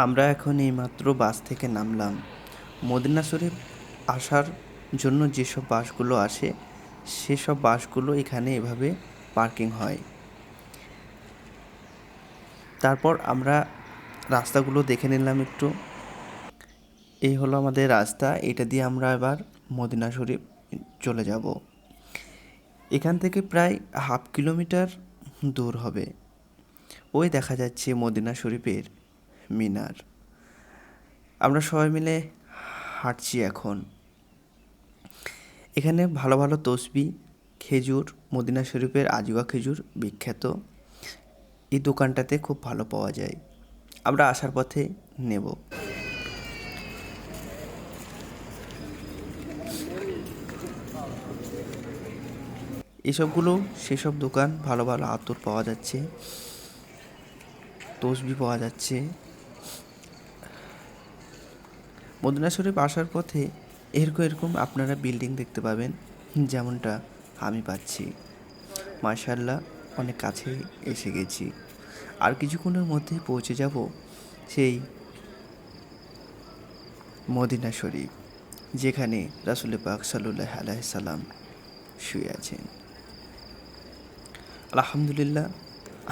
আমরা এখন এইমাত্র বাস থেকে নামলাম। মদিনা শরীফ আসার জন্য যেসব বাসগুলো আসে সেসব বাসগুলো এখানে এভাবে পার্কিং হয়। তারপর আমরা রাস্তাগুলো দেখে নিলাম একটু। এই হলো আমাদের রাস্তা, এটা দিয়ে আমরা এবার মদিনা শরীফ চলে যাব। এখান থেকে প্রায় 1/2 কিলোমিটার দূর হবে। ওই দেখা যাচ্ছে মদিনা শরীফের মিনার। আমরা সবাই মিলে হাঁটছি এখন। এখানে ভালো ভালো তসবিহ, খেজুর, মদিনা শরীফের আজওয়া খেজুর বিখ্যাত। এই দোকানটাতে খুব ভালো পাওয়া যায়। আমরা আসার পথে নেব। এসবগুলো সেসব দোকান, ভালো ভালো আতর পাওয়া যাচ্ছে, তসবিহ পাওয়া যাচ্ছে। মদিনা শরীফ আসার পথে এরকম এরকম আপনারা বিল্ডিং দেখতে পাবেন, যেমনটা আমি পাচ্ছি। মাশাআল্লাহ, অনেক কাছে এসে গেছি। আর কিছুক্ষণের মধ্যেই পৌঁছে যাব সেই মদিনা শরীফ, যেখানে রাসূল পাক সাল্লাল্লাহু আলাইহি সাল্লাম শুয়ে আছেন। আলহামদুলিল্লাহ,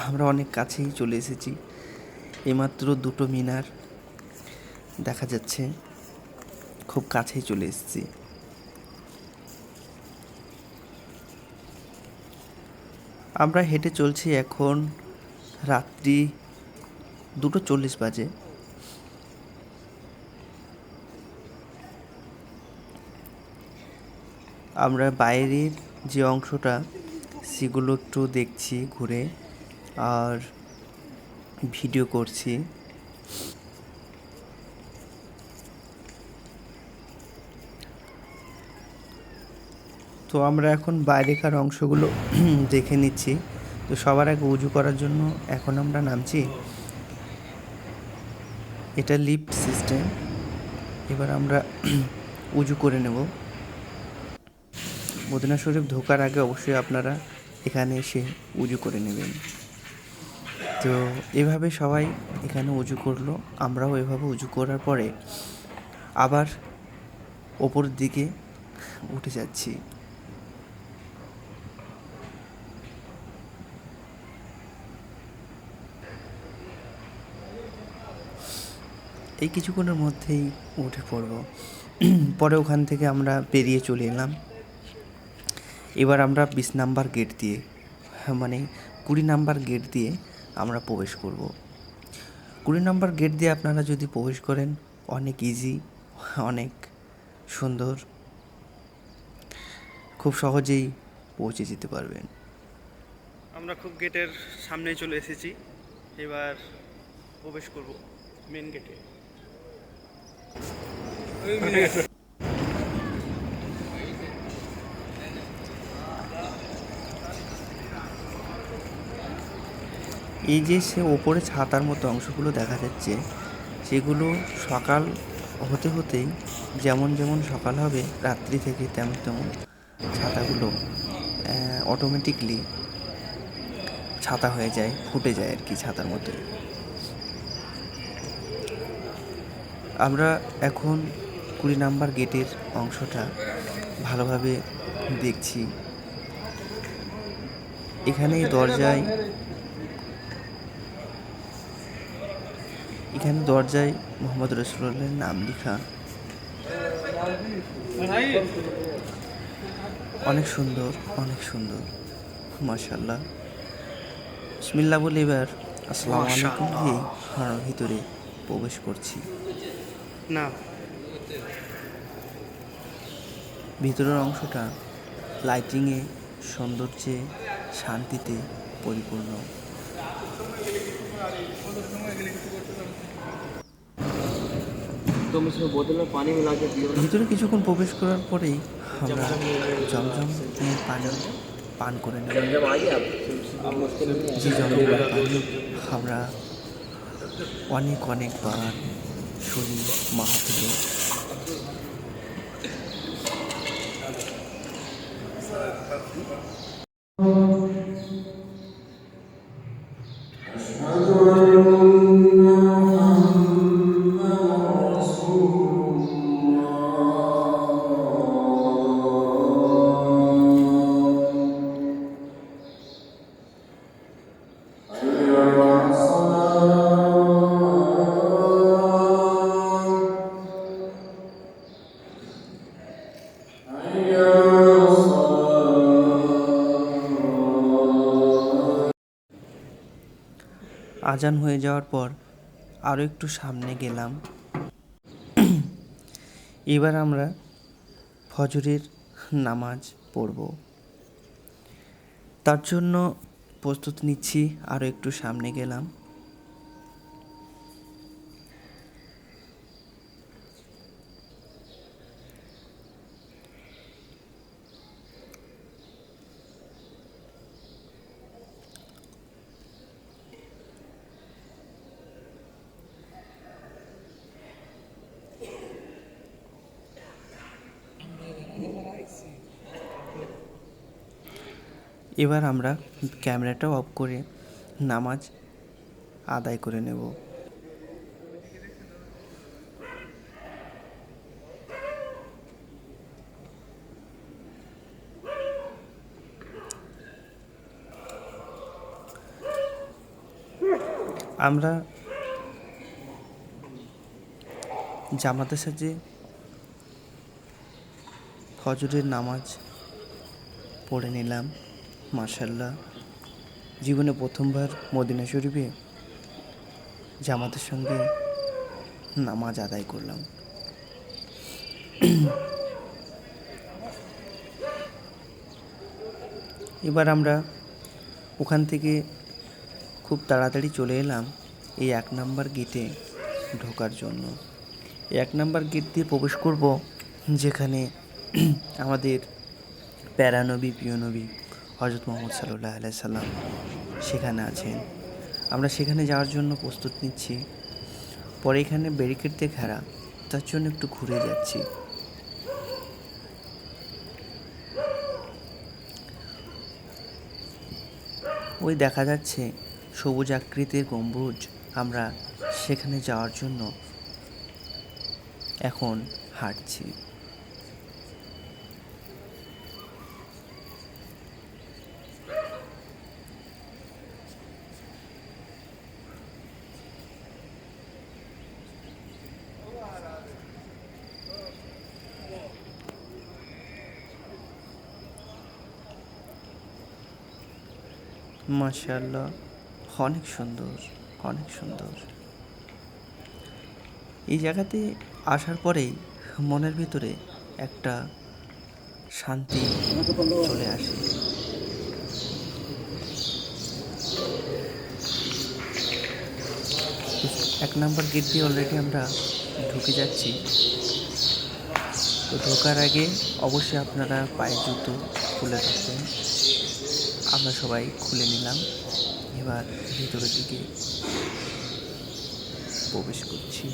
আমরা অনেক কাছেই চলে এসেছি। এইমাত্র দুটো মিনার দেখা যাচ্ছে, খুব কাছেই চলে এসেছি। আমরা হেঁটে চলছি, এখন রাত্রি 2:40 বাজে। আমরা বাইরের যে অংশটা সেগুলো একটু দেখছি ঘুরে, আর ভিডিও করছি। তো আমরা এখন বাইরেকার অংশগুলো দেখে নিচ্ছি। তো সবার আগে উজু করার জন্য এখন আমরা নামছি। এটা লিফট সিস্টেম। এবার আমরা উজু করে নেব। মদিনা শরীফ ঢোকার আগে অবশ্যই আপনারা এখানে এসে উজু করে নেবেন। তো এভাবে সবাই এখানে উজু করলো, আমরাও এভাবে উজু করার পরে আবার ওপরের দিকে উঠে যাচ্ছি। এই কিছুক্ষণের মধ্যেই উঠে পড়ব। পরে ওখান থেকে আমরা বেরিয়ে চলে এলাম। এবার আমরা 20 নাম্বার গেট দিয়ে, মানে 20 নাম্বার গেট দিয়ে আমরা প্রবেশ করব। 20 নাম্বার গেট দিয়ে আপনারা যদি প্রবেশ করেন, অনেক ইজি, অনেক সুন্দর, খুব সহজেই পৌঁছে যেতে পারবেন। আমরা খুব গেটের সামনে চলে এসেছি। এবার প্রবেশ করব মেন গেটে। এই যে সে ওপরে ছাতার মতো অংশগুলো দেখা যাচ্ছে, সেগুলো সকাল হতে হতেই, যেমন যেমন সকাল হবে রাত্রি থেকে তেমন তেমন ছাতাগুলো অটোমেটিকলি ছাতা হয়ে যায়, ফুটে যায় আর কি, ছাতার মতো। আমরা এখন 20 নাম্বার গেটের অংশটা ভালোভাবে দেখছি। এখানে দরজায় মোহাম্মদ রাসূলুল্লাহর নাম লেখা। অনেক সুন্দর, অনেক সুন্দর, মাশাআল্লাহ। বিসমিল্লাহ বলে এবার আসসালামু আলাইকুম দিয়ে আমরা ভিতরে প্রবেশ করছি। না, ভিতরের অংশটা লাইটিংয়ে, সৌন্দর্যে, শান্তিতে পরিপূর্ণ। ভিতরে কিছুক্ষণ প্রবেশ করার পরেই আমরা জমজম পানি পান করে নেব। যে জমজমের পানি আমরা অনেক অনেকবার শুনি মাহফিলে। আজান হয়ে যাওয়ার পর আরও একটু সামনে গেলাম। এবার আমরা ফজরের নামাজ পড়ব। তার জন্য প্রস্তুতি নিচ্ছি। আরও একটু সামনে গেলাম। এবার আমরা ক্যামেরাটা অফ করে নামাজ আদায় করে নেব। আমরা জামাতের সাথে ফজরের নামাজ পড়ে নিলাম। মাশাআল্লাহ, জীবনে প্রথমবার মদিনা শরীফে জামাতের সঙ্গে নামাজ আদায় করলাম। এবার আমরা ওখান থেকে খুব তাড়াতাড়ি চলে এলাম এই 1 নাম্বার গেটে ঢোকার জন্য। এই 1 নাম্বার গেট দিয়ে প্রবেশ করব, যেখানে আমাদের প্যারানবী প্রিয় নবী হজরত মুহাম্মদ সাল্লাল্লাহু আলাইহি সাল্লাম সেখানে আছেন। আমরা সেখানে যাওয়ার জন্য প্রস্তুত নিচ্ছি। পরে এখানে ব্যারিকেড দিয়ে ঘেরা, তার জন্য একটু ঘুরে যাচ্ছি। ওই দেখা যাচ্ছে সবুজ আকৃতির গম্বুজ। আমরা সেখানে যাওয়ার জন্য এখন হাঁটছি। মাশাআল্লাহ, অনেক সুন্দর, অনেক সুন্দর। এই জায়গাতে আসার পরেই মনের ভিতরে একটা শান্তি চলে আসে। 1 নাম্বার গেট দিয়ে অলরেডি আমরা ঢুকে যাচ্ছি। তো ঢোকার আগে অবশ্যই আপনারা পায়ের জুতো খুলে রাখবেন। আমরা সবাই খুলে নিলাম। এবার ভিতরের দিকে প্রবেশ করছি।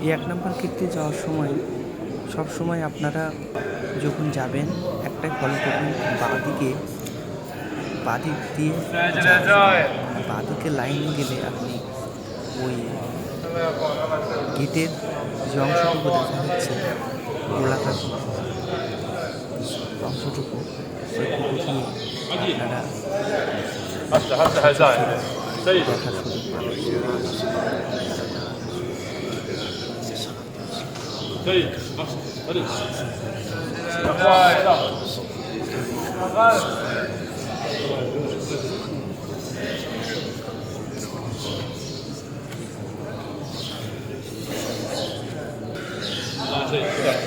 এই 1 নাম্বার গেটে যাওয়ার সময় সব সময় আপনারা যখন যাবেন একটাই ফলো করবেন, বাঁদিক দিয়ে বাঁদিকে লাইনে গেলে আপনি ওই গেটের যে অংশটুকু দেখা যাচ্ছে গোলাকার অংশটুকু, সেটুকু দিয়ে আপনারা দেখা শুরু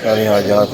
يعني حاجات